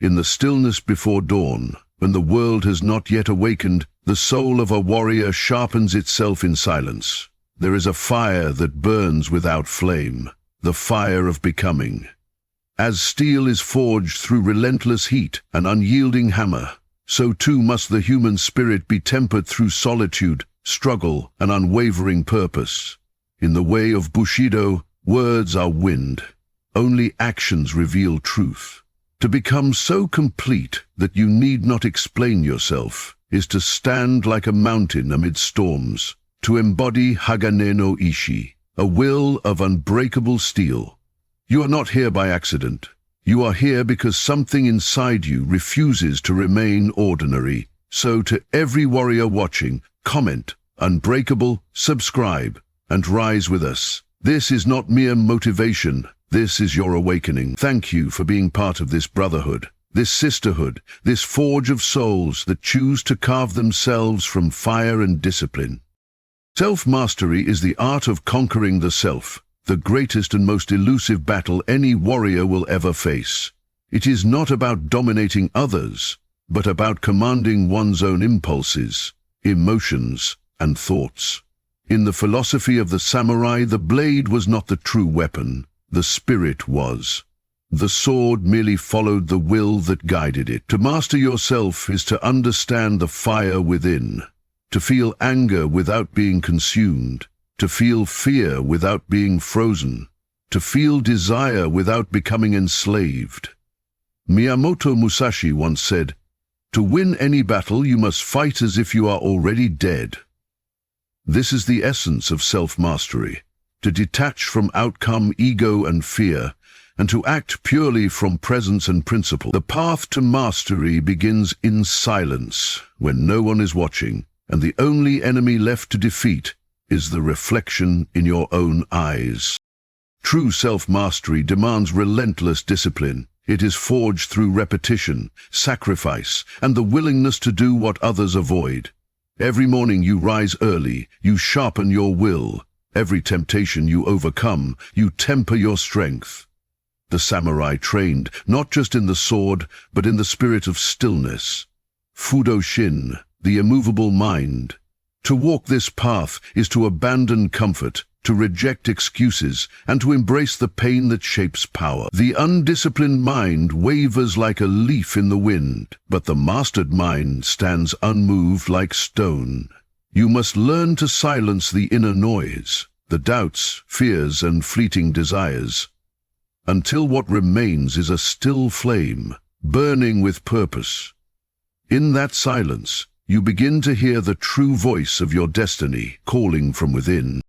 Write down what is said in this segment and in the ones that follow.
In the stillness before dawn, when the world has not yet awakened, the soul of a warrior sharpens itself in silence. There is a fire that burns without flame, the fire of becoming. As steel is forged through relentless heat, an unyielding hammer, so too must the human spirit be tempered through solitude, struggle, and unwavering purpose. In the way of Bushido, words are wind. Only actions reveal truth. To become so complete that you need not explain yourself is to stand like a mountain amid storms, to embody Hagane no Ishi, a will of unbreakable steel. You are not here by accident. You are here because something inside you refuses to remain ordinary. So to every warrior watching, comment, unbreakable, subscribe, and rise with us. This is not mere motivation. This is your awakening. Thank you for being part of this brotherhood, this sisterhood, this forge of souls that choose to carve themselves from fire and discipline. Self-mastery is the art of conquering the self, the greatest and most elusive battle any warrior will ever face. It is not about dominating others, but about commanding one's own impulses, emotions, and thoughts. In the philosophy of the samurai, the blade was not the true weapon. The spirit was. The sword merely followed the will that guided it. To master yourself is to understand the fire within, to feel anger without being consumed, to feel fear without being frozen, to feel desire without becoming enslaved. Miyamoto Musashi once said, "To win any battle, you must fight as if you are already dead." This is the essence of self-mastery. To detach from outcome, ego, and fear, and to act purely from presence and principle. The path to mastery begins in silence, when no one is watching, and the only enemy left to defeat is the reflection in your own eyes. True self-mastery demands relentless discipline. It is forged through repetition, sacrifice, and the willingness to do what others avoid. Every morning you rise early, you sharpen your will. Every temptation you overcome, you temper your strength. The samurai trained, not just in the sword, but in the spirit of stillness. Fudo Shin, the immovable mind. To walk this path is to abandon comfort, to reject excuses, and to embrace the pain that shapes power. The undisciplined mind wavers like a leaf in the wind, but the mastered mind stands unmoved like stone. You must learn to silence the inner noise, the doubts, fears, and fleeting desires, until what remains is a still flame, burning with purpose. In that silence, you begin to hear the true voice of your destiny calling from within.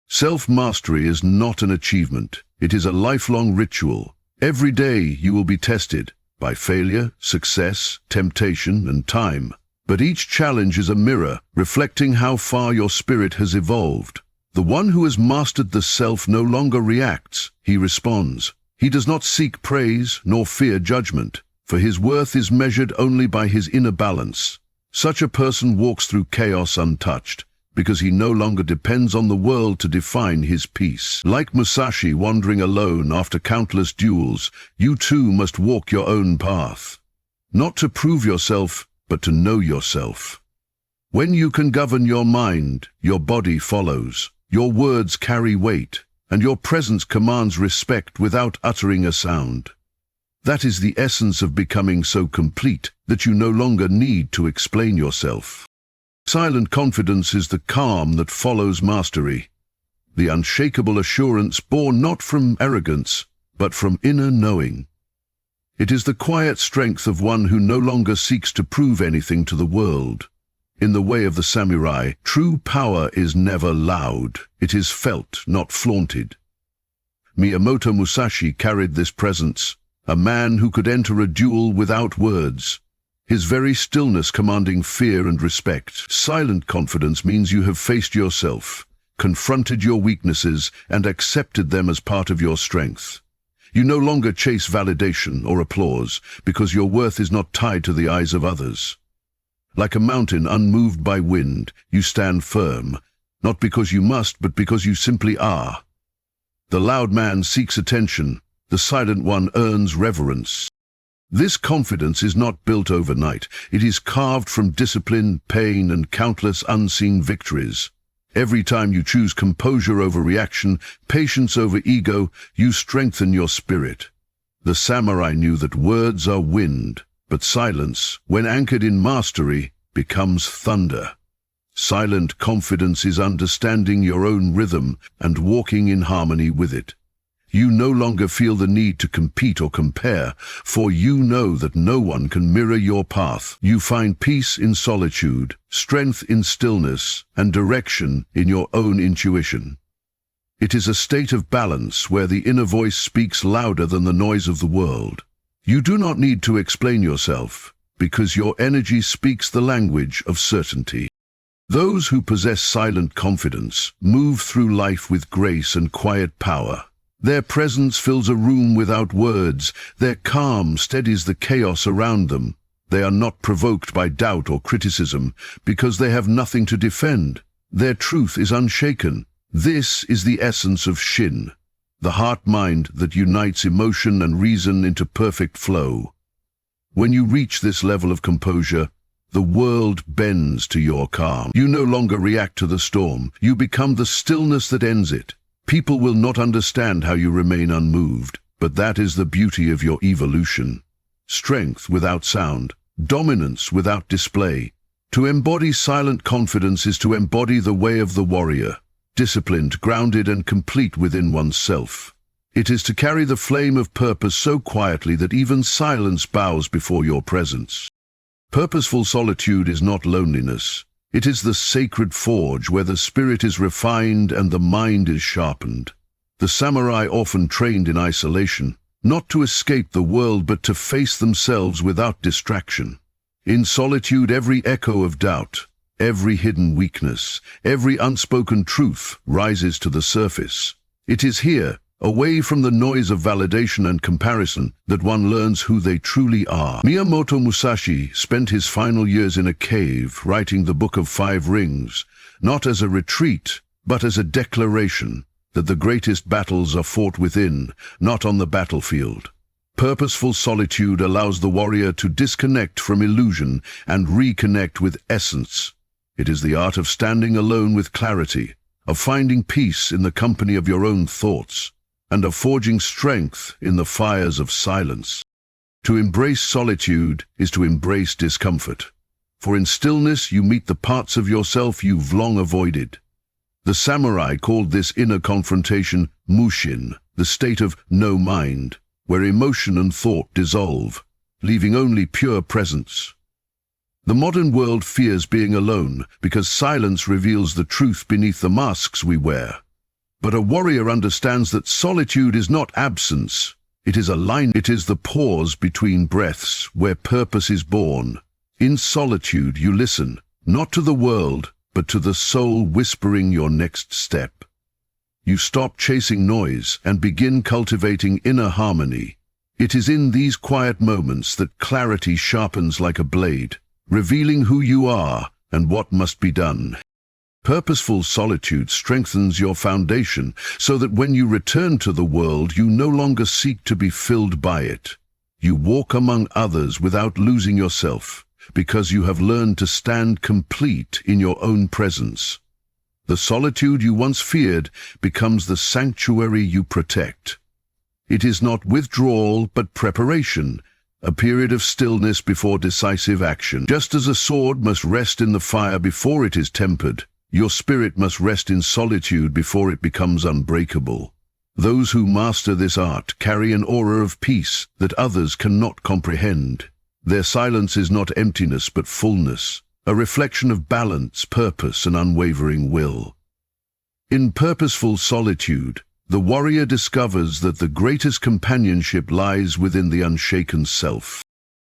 Self-mastery is not an achievement. It is a lifelong ritual. Every day you will be tested by failure, success, temptation, and time. But each challenge is a mirror, reflecting how far your spirit has evolved. The one who has mastered the self no longer reacts, he responds. He does not seek praise nor fear judgment, for his worth is measured only by his inner balance. Such a person walks through chaos untouched, because he no longer depends on the world to define his peace. Like Musashi wandering alone after countless duels, you too must walk your own path. Not to prove yourself, but to know yourself. When you can govern your mind, your body follows, your words carry weight, and your presence commands respect without uttering a sound. That is the essence of becoming so complete that you no longer need to explain yourself. Silent confidence is the calm that follows mastery, the unshakable assurance born not from arrogance, but from inner knowing. It is the quiet strength of one who no longer seeks to prove anything to the world. In the way of the samurai, true power is never loud. It is felt, not flaunted. Miyamoto Musashi carried this presence, a man who could enter a duel without words, his very stillness commanding fear and respect. Silent confidence means you have faced yourself, confronted your weaknesses, and accepted them as part of your strength. You no longer chase validation or applause because your worth is not tied to the eyes of others. Like a mountain unmoved by wind, you stand firm, not because you must, but because you simply are. The loud man seeks attention, the silent one earns reverence. This confidence is not built overnight. It is carved from discipline, pain, and countless unseen victories. Every time you choose composure over reaction, patience over ego, you strengthen your spirit. The samurai knew that words are wind, but silence, when anchored in mastery, becomes thunder. Silent confidence is understanding your own rhythm and walking in harmony with it. You no longer feel the need to compete or compare, for you know that no one can mirror your path. You find peace in solitude, strength in stillness, and direction in your own intuition. It is a state of balance where the inner voice speaks louder than the noise of the world. You do not need to explain yourself, because your energy speaks the language of certainty. Those who possess silent confidence move through life with grace and quiet power. Their presence fills a room without words. Their calm steadies the chaos around them. They are not provoked by doubt or criticism because they have nothing to defend. Their truth is unshaken. This is the essence of Shin, the heart-mind that unites emotion and reason into perfect flow. When you reach this level of composure, the world bends to your calm. You no longer react to the storm. You become the stillness that ends it. People will not understand how you remain unmoved, but that is the beauty of your evolution. Strength without sound, dominance without display. To embody silent confidence is to embody the way of the warrior, disciplined, grounded, and complete within oneself. It is to carry the flame of purpose so quietly that even silence bows before your presence. Purposeful solitude is not loneliness. It is the sacred forge where the spirit is refined and the mind is sharpened. The samurai often trained in isolation, not to escape the world but to face themselves without distraction. In solitude, every echo of doubt, every hidden weakness, every unspoken truth rises to the surface. It is here, away from the noise of validation and comparison, that one learns who they truly are. Miyamoto Musashi spent his final years in a cave writing the Book of Five Rings, not as a retreat, but as a declaration that the greatest battles are fought within, not on the battlefield. Purposeful solitude allows the warrior to disconnect from illusion and reconnect with essence. It is the art of standing alone with clarity, of finding peace in the company of your own thoughts, and of forging strength in the fires of silence. To embrace solitude is to embrace discomfort, for in stillness you meet the parts of yourself you've long avoided. The samurai called this inner confrontation Mushin, the state of no mind, where emotion and thought dissolve, leaving only pure presence. The modern world fears being alone because silence reveals the truth beneath the masks we wear. But a warrior understands that solitude is not absence. It is it is the pause between breaths where purpose is born. In solitude you listen, not to the world, but to the soul whispering your next step. You stop chasing noise and begin cultivating inner harmony. It is in these quiet moments that clarity sharpens like a blade, revealing who you are and what must be done. Purposeful solitude strengthens your foundation so that when you return to the world, you no longer seek to be filled by it. You walk among others without losing yourself, because you have learned to stand complete in your own presence. The solitude you once feared becomes the sanctuary you protect. It is not withdrawal, but preparation, a period of stillness before decisive action. Just as a sword must rest in the fire before it is tempered, your spirit must rest in solitude before it becomes unbreakable. Those who master this art carry an aura of peace that others cannot comprehend. Their silence is not emptiness but fullness, a reflection of balance, purpose, and unwavering will. In purposeful solitude, the warrior discovers that the greatest companionship lies within the unshaken self.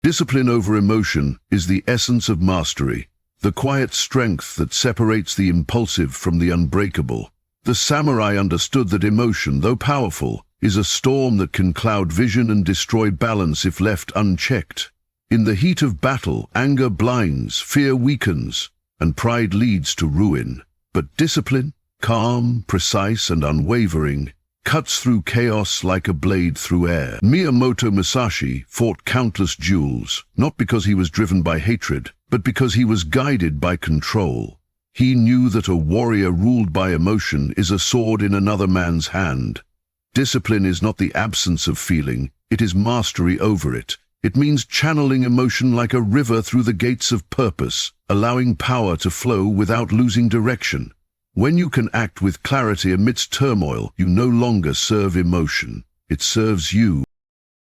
Discipline over emotion is the essence of mastery, the quiet strength that separates the impulsive from the unbreakable. The samurai understood that emotion, though powerful, is a storm that can cloud vision and destroy balance if left unchecked. In the heat of battle, anger blinds, fear weakens, and pride leads to ruin. But discipline, calm, precise, and unwavering, cuts through chaos like a blade through air. Miyamoto Musashi fought countless duels, not because he was driven by hatred, but because he was guided by control. He knew that a warrior ruled by emotion is a sword in another man's hand. Discipline is not the absence of feeling, it is mastery over it. It means channeling emotion like a river through the gates of purpose, allowing power to flow without losing direction. When you can act with clarity amidst turmoil, you no longer serve emotion, it serves you.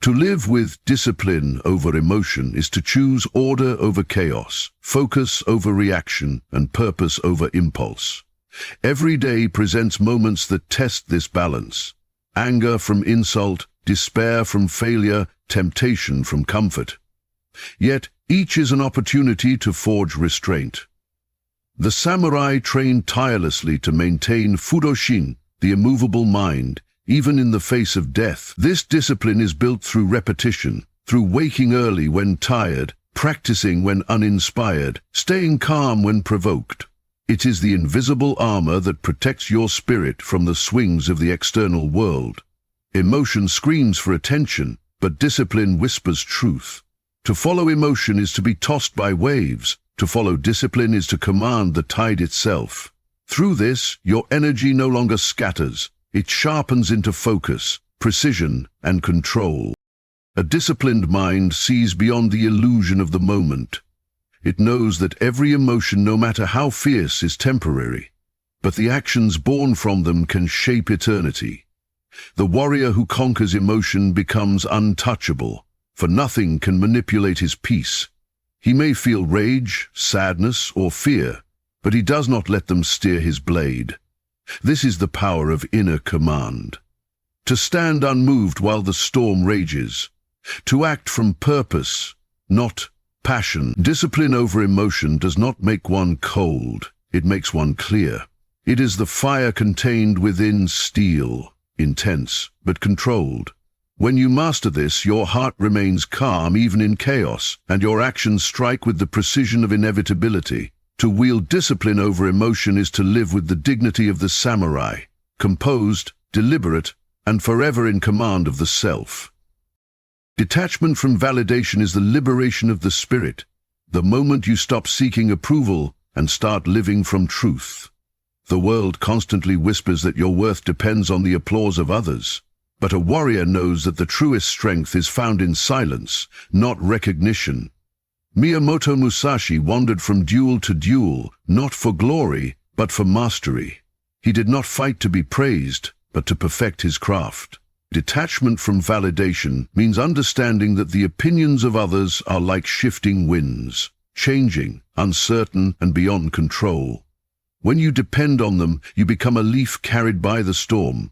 To live with discipline over emotion is to choose order over chaos, focus over reaction, and purpose over impulse. Every day presents moments that test this balance. Anger from insult, despair from failure, temptation from comfort. Yet, each is an opportunity to forge restraint. The samurai trained tirelessly to maintain Shin, the immovable mind, even in the face of death. This discipline is built through repetition, through waking early when tired, practicing when uninspired, staying calm when provoked. It is the invisible armor that protects your spirit from the swings of the external world. Emotion screams for attention, but discipline whispers truth. To follow emotion is to be tossed by waves. To follow discipline is to command the tide itself. Through this, your energy no longer scatters. It sharpens into focus, precision, and control. A disciplined mind sees beyond the illusion of the moment. It knows that every emotion, no matter how fierce, is temporary, but the actions born from them can shape eternity. The warrior who conquers emotion becomes untouchable, for nothing can manipulate his peace. He may feel rage, sadness, or fear, but he does not let them steer his blade. This is the power of inner command. To stand unmoved while the storm rages. To act from purpose, not passion. Discipline over emotion does not make one cold, it makes one clear. It is the fire contained within steel, intense but controlled. When you master this, your heart remains calm even in chaos, and your actions strike with the precision of inevitability. To wield discipline over emotion is to live with the dignity of the samurai, composed, deliberate, and forever in command of the self. Detachment from validation is the liberation of the spirit, the moment you stop seeking approval and start living from truth. The world constantly whispers that your worth depends on the applause of others. But a warrior knows that the truest strength is found in silence, not recognition. Miyamoto Musashi wandered from duel to duel, not for glory, but for mastery. He did not fight to be praised, but to perfect his craft. Detachment from validation means understanding that the opinions of others are like shifting winds, changing, uncertain, and beyond control. When you depend on them, you become a leaf carried by the storm.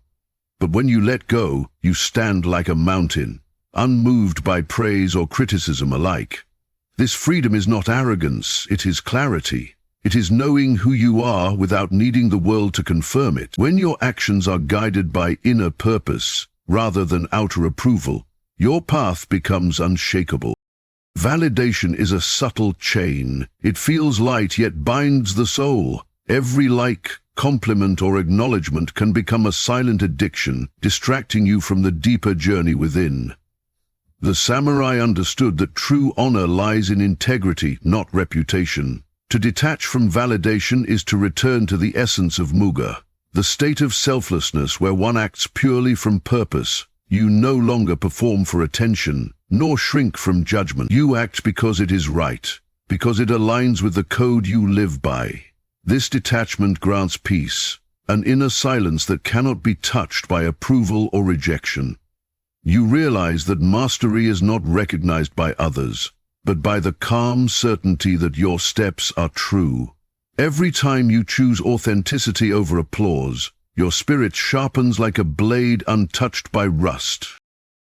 But when you let go, you stand like a mountain, unmoved by praise or criticism alike. This freedom is not arrogance, it is clarity. It is knowing who you are without needing the world to confirm it. When your actions are guided by inner purpose, rather than outer approval, your path becomes unshakable. Validation is a subtle chain. It feels light yet binds the soul. Every like, compliment, or acknowledgement can become a silent addiction, distracting you from the deeper journey within. The samurai understood that true honor lies in integrity, not reputation. To detach from validation is to return to the essence of muga, the state of selflessness where one acts purely from purpose. You no longer perform for attention, nor shrink from judgment. You act because it is right, because it aligns with the code you live by. This detachment grants peace, an inner silence that cannot be touched by approval or rejection. You realize that mastery is not recognized by others, but by the calm certainty that your steps are true. Every time you choose authenticity over applause, your spirit sharpens like a blade untouched by rust.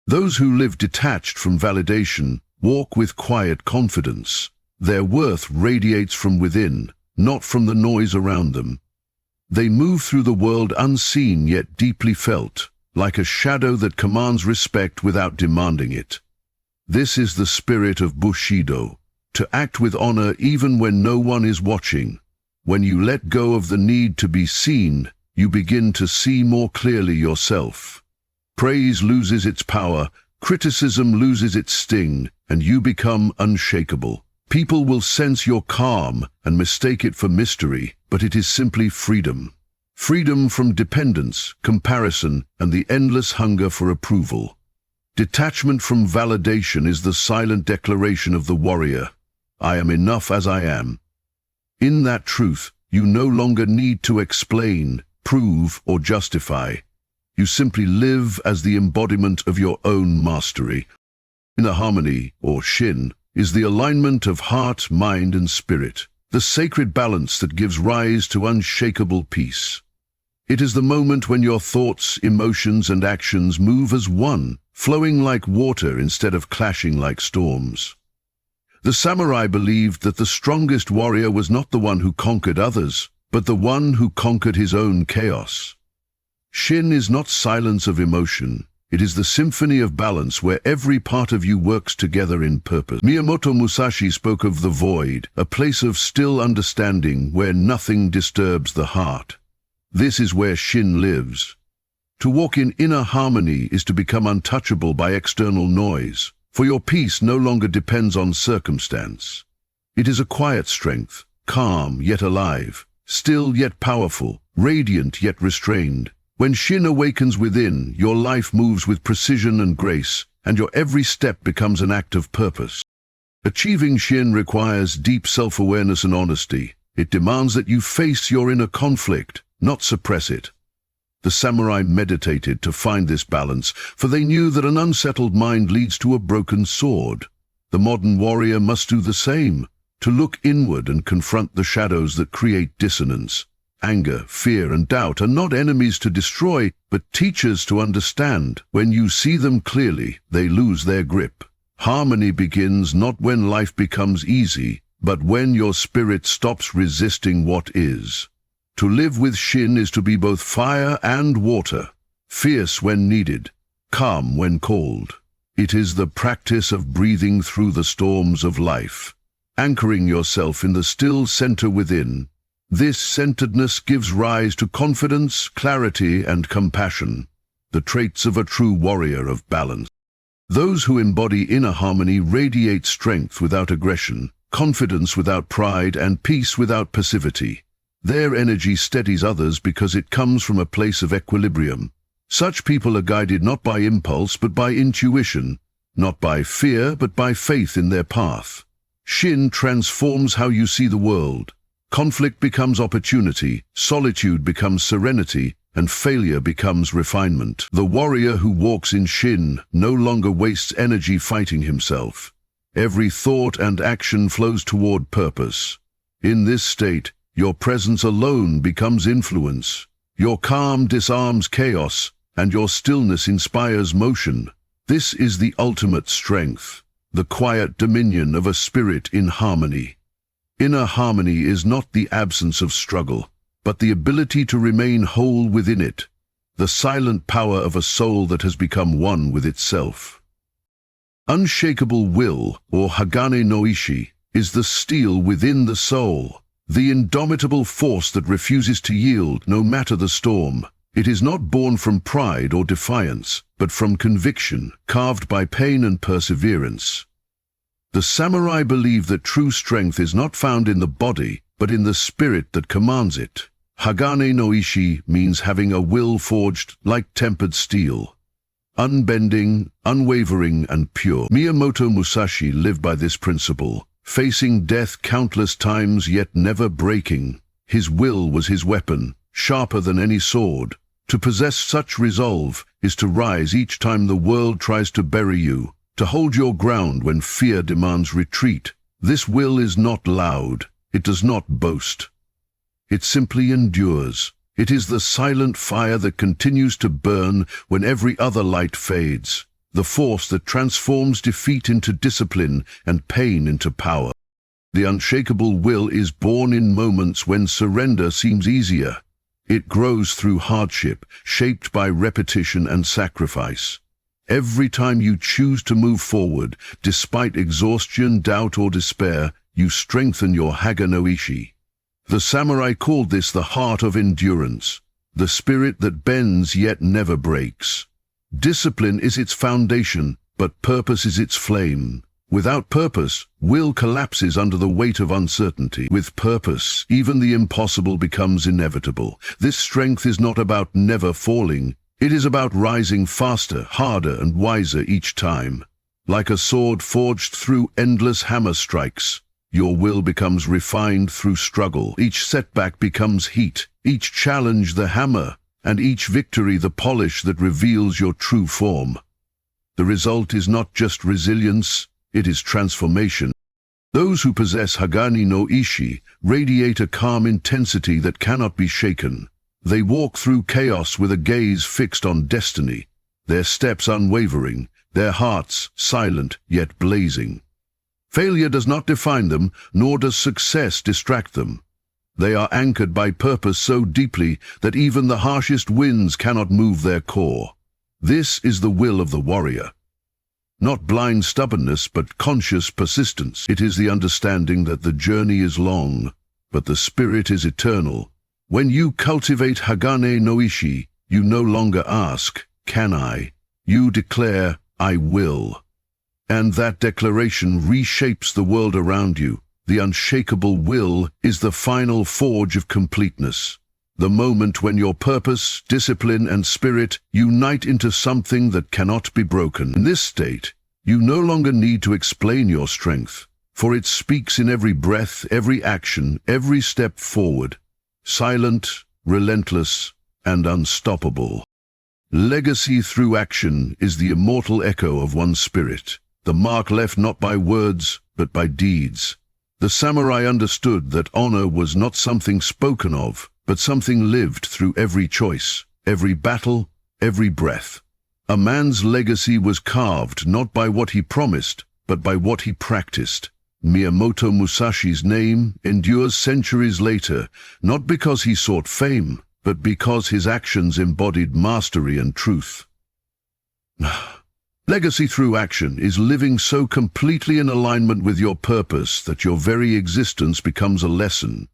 Those who live detached from validation walk with quiet confidence. Their worth radiates from within, not from the noise around them. They move through the world unseen yet deeply felt, like a shadow that commands respect without demanding it. This is the spirit of Bushido, to act with honor even when no one is watching. When you let go of the need to be seen, you begin to see more clearly yourself. Praise loses its power, criticism loses its sting, and you become unshakable. People will sense your calm and mistake it for mystery, but it is simply freedom. Freedom from dependence, comparison, and the endless hunger for approval. Detachment from validation is the silent declaration of the warrior. I am enough as I am. In that truth, you no longer need to explain, prove, or justify. You simply live as the embodiment of your own mastery. Inner harmony, or Shin, is the alignment of heart, mind, and spirit, the sacred balance that gives rise to unshakable peace. It is the moment when your thoughts, emotions, and actions move as one, flowing like water instead of clashing like storms. The samurai believed that the strongest warrior was not the one who conquered others, but the one who conquered his own chaos. Shin is not silence of emotion. It is the symphony of balance where every part of you works together in purpose. Miyamoto Musashi spoke of the void, a place of still understanding where nothing disturbs the heart. This is where Shin lives. To walk in inner harmony is to become untouchable by external noise, for your peace no longer depends on circumstance. It is a quiet strength, calm yet alive, still yet powerful, radiant yet restrained. When Shin awakens within, your life moves with precision and grace, and your every step becomes an act of purpose. Achieving Shin requires deep self-awareness and honesty. It demands that you face your inner conflict, not suppress it. The samurai meditated to find this balance, for they knew that an unsettled mind leads to a broken sword. The modern warrior must do the same, to look inward and confront the shadows that create dissonance. Anger, fear, and doubt are not enemies to destroy, but teachers to understand. When you see them clearly, they lose their grip. Harmony begins not when life becomes easy, but when your spirit stops resisting what is. To live with Shin is to be both fire and water, fierce when needed, calm when called. It is the practice of breathing through the storms of life, anchoring yourself in the still center within. This centeredness gives rise to confidence, clarity, and compassion, the traits of a true warrior of balance. Those who embody inner harmony radiate strength without aggression, confidence without pride, and peace without passivity. Their energy steadies others because it comes from a place of equilibrium. Such people are guided not by impulse but by intuition, not by fear but by faith in their path. Shin transforms how you see the world. Conflict becomes opportunity, solitude becomes serenity, and failure becomes refinement. The warrior who walks in Shin no longer wastes energy fighting himself. Every thought and action flows toward purpose. In this state, your presence alone becomes influence. Your calm disarms chaos, and your stillness inspires motion. This is the ultimate strength, the quiet dominion of a spirit in harmony. Inner harmony is not the absence of struggle, but the ability to remain whole within it, the silent power of a soul that has become one with itself. Unshakable will, or Hagane no Ishi, is the steel within the soul, the indomitable force that refuses to yield no matter the storm. It is not born from pride or defiance, but from conviction, carved by pain and perseverance. The samurai believe that true strength is not found in the body, but in the spirit that commands it. Hagane no Ishi means having a will forged like tempered steel, unbending, unwavering, and pure. Miyamoto Musashi lived by this principle, facing death countless times yet never breaking. His will was his weapon, sharper than any sword. To possess such resolve is to rise each time the world tries to bury you, to hold your ground when fear demands retreat. This will is not loud, it does not boast. It simply endures. It is the silent fire that continues to burn when every other light fades, the force that transforms defeat into discipline and pain into power. The unshakable will is born in moments when surrender seems easier. It grows through hardship, shaped by repetition and sacrifice. Every time you choose to move forward, despite exhaustion, doubt, or despair, you strengthen your Hagane no Ishi. The samurai called this the heart of endurance, the spirit that bends yet never breaks. Discipline is its foundation, but purpose is its flame. Without purpose, will collapses under the weight of uncertainty. With purpose, even the impossible becomes inevitable. This strength is not about never falling. It is about rising faster, harder, and wiser each time. Like a sword forged through endless hammer strikes, your will becomes refined through struggle. Each setback becomes heat, each challenge the hammer, and each victory the polish that reveals your true form. The result is not just resilience, it is transformation. Those who possess Hagane no Ishi radiate a calm intensity that cannot be shaken. They walk through chaos with a gaze fixed on destiny, their steps unwavering, their hearts silent yet blazing. Failure does not define them, nor does success distract them. They are anchored by purpose so deeply that even the harshest winds cannot move their core. This is the will of the warrior. Not blind stubbornness, but conscious persistence. It is the understanding that the journey is long, but the spirit is eternal. When you cultivate Hagane no Ishi, you no longer ask, "Can I?" You declare, "I will." And that declaration reshapes the world around you. The unshakable will is the final forge of completeness. The moment when your purpose, discipline, and spirit unite into something that cannot be broken. In this state, you no longer need to explain your strength, for it speaks in every breath, every action, every step forward. Silent, relentless, and unstoppable. Legacy through action is the immortal echo of one's spirit, the mark left not by words, but by deeds. The samurai understood that honor was not something spoken of, but something lived through every choice, every battle, every breath. A man's legacy was carved not by what he promised, but by what he practiced. Miyamoto Musashi's name endures centuries later, not because he sought fame, but because his actions embodied mastery and truth. Legacy through action is living so completely in alignment with your purpose that your very existence becomes a lesson.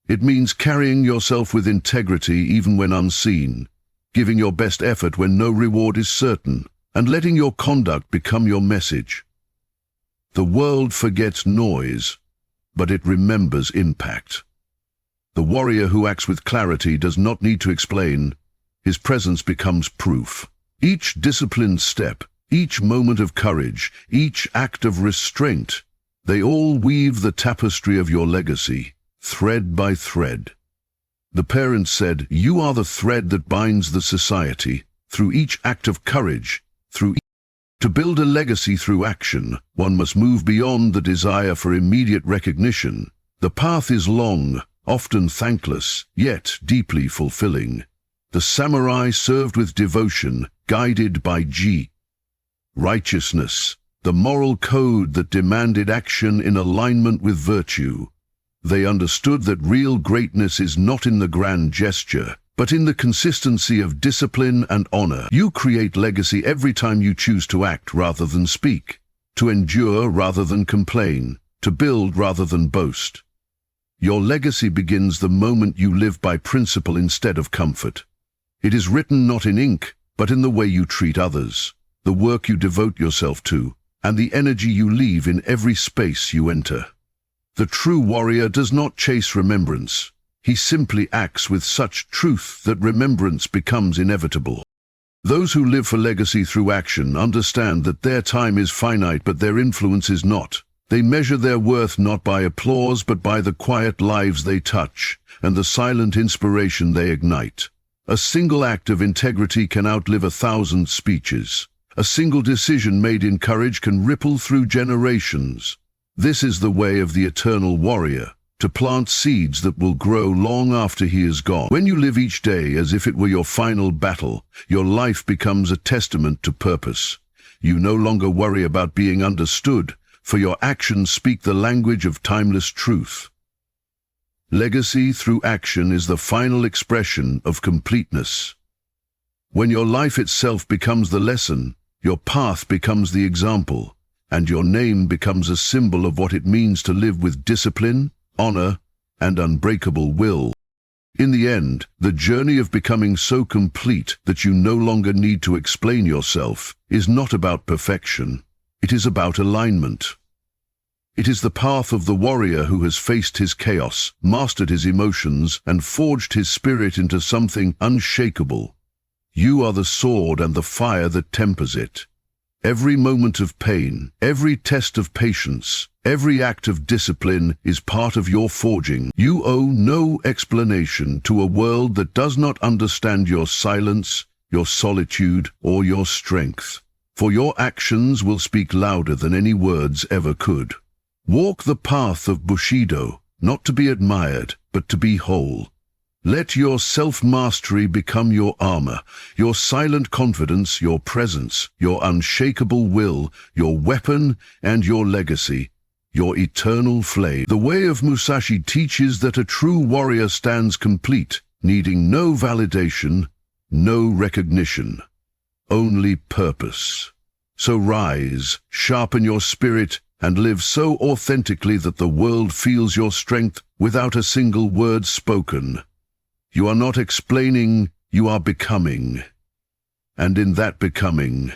It means carrying yourself with integrity even when unseen, giving your best effort when no reward is certain, and letting your conduct become your message. The world forgets noise, but it remembers impact. The warrior who acts with clarity does not need to explain. His presence becomes proof. Each disciplined step, each moment of courage, each act of restraint, they all weave the tapestry of your legacy, thread by thread. The parents said, "You are the thread that binds the society." Through each act of courage, to build a legacy through action, one must move beyond the desire for immediate recognition. The path is long, often thankless, yet deeply fulfilling. The samurai served with devotion, guided by righteousness, the moral code that demanded action in alignment with virtue. They understood that real greatness is not in the grand gesture, but in the consistency of discipline and honor. You create legacy every time you choose to act rather than speak, to endure rather than complain, to build rather than boast. Your legacy begins the moment you live by principle instead of comfort. It is written not in ink, but in the way you treat others, the work you devote yourself to, and the energy you leave in every space you enter. The true warrior does not chase remembrance. He simply acts with such truth that remembrance becomes inevitable. Those who live for legacy through action understand that their time is finite but their influence is not. They measure their worth not by applause but by the quiet lives they touch and the silent inspiration they ignite. A single act of integrity can outlive 1,000 speeches. A single decision made in courage can ripple through generations. This is the way of the eternal warrior, to plant seeds that will grow long after he is gone. When you live each day as if it were your final battle, your life becomes a testament to purpose. You no longer worry about being understood, for your actions speak the language of timeless truth. Legacy through action is the final expression of completeness. When your life itself becomes the lesson, your path becomes the example, and your name becomes a symbol of what it means to live with discipline, honor, and unbreakable will. In the end, the journey of becoming so complete that you no longer need to explain yourself is not about perfection. It is about alignment. It is the path of the warrior who has faced his chaos, mastered his emotions, and forged his spirit into something unshakable. You are the sword and the fire that tempers it. Every moment of pain, every test of patience, every act of discipline is part of your forging. You owe no explanation to a world that does not understand your silence, your solitude, or your strength. For your actions will speak louder than any words ever could. Walk the path of Bushido, not to be admired, but to be whole. Let your self-mastery become your armor, your silent confidence, your presence, your unshakable will, your weapon and your legacy, your eternal flame. The way of Musashi teaches that a true warrior stands complete, needing no validation, no recognition, only purpose. So rise, sharpen your spirit, and live so authentically that the world feels your strength without a single word spoken. You are not explaining, you are becoming. And in that becoming,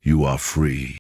you are free.